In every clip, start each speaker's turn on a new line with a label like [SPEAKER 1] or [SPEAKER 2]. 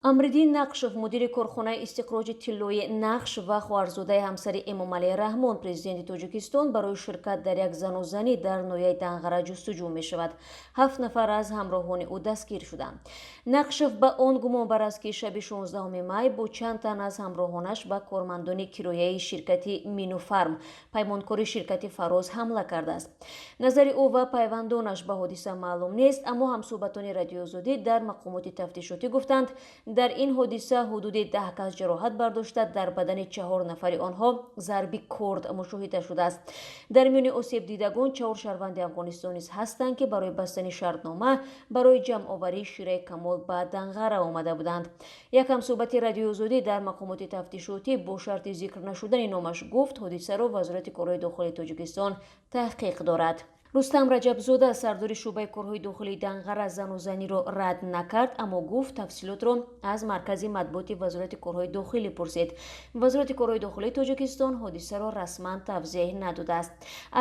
[SPEAKER 1] амриддин нақшев мудири корхонаи истихроҷи тиллои нақш ва хоҳарзодаи ҳамсари эмомалӣ раҳмон президенти тоҷикистон барои ширкат дар як занозанӣ дар ноҳияи Данғара ҷустуҷӯ мешавад. 7 нафар аз ҳамроҳони ӯ дастгир шуданд. нақшев ба он гумонбар аст ки шаби 16 май бо чанд тан аз ҳамроҳонаш ба кормандони кирояи ширкати минуфарм паймонкори ширкати фароз ҳамла кардааст. назари ӯ ва пайвандонаш ба ҳодиса маълум нест, аммо ҳамсуҳбатони радиоозодӣ дар мақомоти тафтишотӣ гуфтанд, дар ин ҳодиса ҳудуди 10 кас ҷароҳат бардошта, дар бадани 4 нафари онҳо зарби корд мушоҳида шудааст. дар миёни осебдидагон 4 шаҳрванди афғонистон низ ҳастанд, ки барои бастани шартнома барои ҷамъоварии шираи камол ба Данғара омада буданд. як ҳамсуҳбати радиоозодӣ дар мақомоти тафтишотӣ бо шарти зикр нашудани номаш гуфт, ҳодисаро Вазорати корҳои дохилии Тоҷикистон таҳқиқ дорад. рустам раҷабзода сардори шӯъбаи корҳои дохилии Данғара занозаниро рад накард, аммо гуфт тафсилотро аз маркази матбуоти Вазорати корҳои дохилӣ пурсид. Вазорати корҳои дохилии Тоҷикистон ҳодисаро расман тавзеҳ надодааст.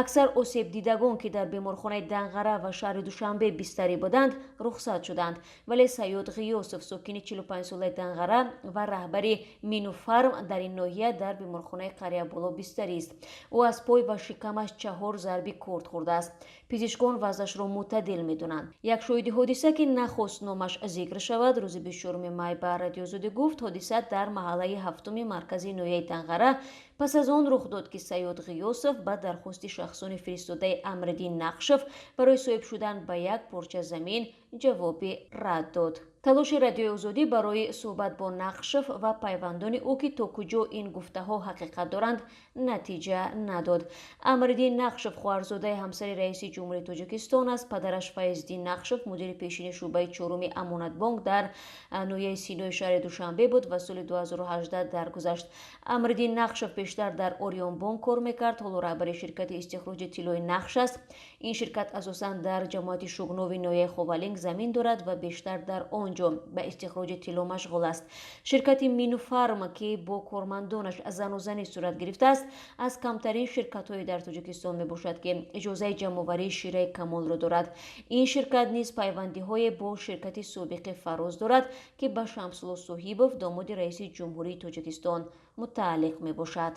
[SPEAKER 1] аксар осебдидагон, ки дар беморхонаи Данғара ва шаҳри Душанбе бистарӣ буданд, рухсат шуданд, вале Саёд Ғиёсов, сокини 45-солаи Данғара ва раҳбари Минуфарм дар ин ноҳия дар беморхонаи Қарияболо бистарист. ӯ аз пой ва шикамаш 4 зарби корд хӯрдааст. пизишкон вазъашро мӯътадил медонанд. як шоҳиди ҳодиса, ки нахост номаш зикр шавад, рӯзи 24 май ба радиозодӣ гуфт, ҳодиса дар маҳаллаи 7 маркази ноҳияи Данғара пас аз он рух дод, ки Саёд Ғиёсов ба дархости шахсони фиристодаи Амриддин Нақшев барои соҳиб шудан ба як порча замин ҷавоби рад дод. талоши радиоозодӣ барои суҳбат бо Нақшев ва пайвандони ӯ, ки то куҷо ин гуфтаҳо ҳақиқат доранд, натиҷа надод. Амриддин Нақшев хоҳарзодаи ҳамсари раиси ҷумҳурии Тоҷикистон аст. падараш Файздин Нақшев мудири пешини шӯъбаи 4-уми Амонатбонк дар ноҳияи Синои шаҳри Душанбе буд ва соли 2018 даргузашт. Амриддин Нақшев пештар дар Орионбонк кор мекард, ҳоло раҳбари ширкати истихроҷи тиллои нақш аст. ин ширкат асосан дар ҷамоати Шугнови ноҳияи Ховалинг замин дорад ва бештар дар он ҷо ба истихроҷи тилло машғул аст. ширкати Минуфарм, ки бо кормандонаш занозанӣ сурат гирифтааст, аз камтарин ширкатҳое дар Тоҷикистон мебошад, ки иҷозаи ҷамъоварии шираи камолро дорад. ин ширкат низ пайвандиҳое бо ширкати собиқи Фароз дорад, ки ба Шамсулло Соҳибов, домоди раиси ҷумҳурии Тоҷикистон мутааллиқ мебошад.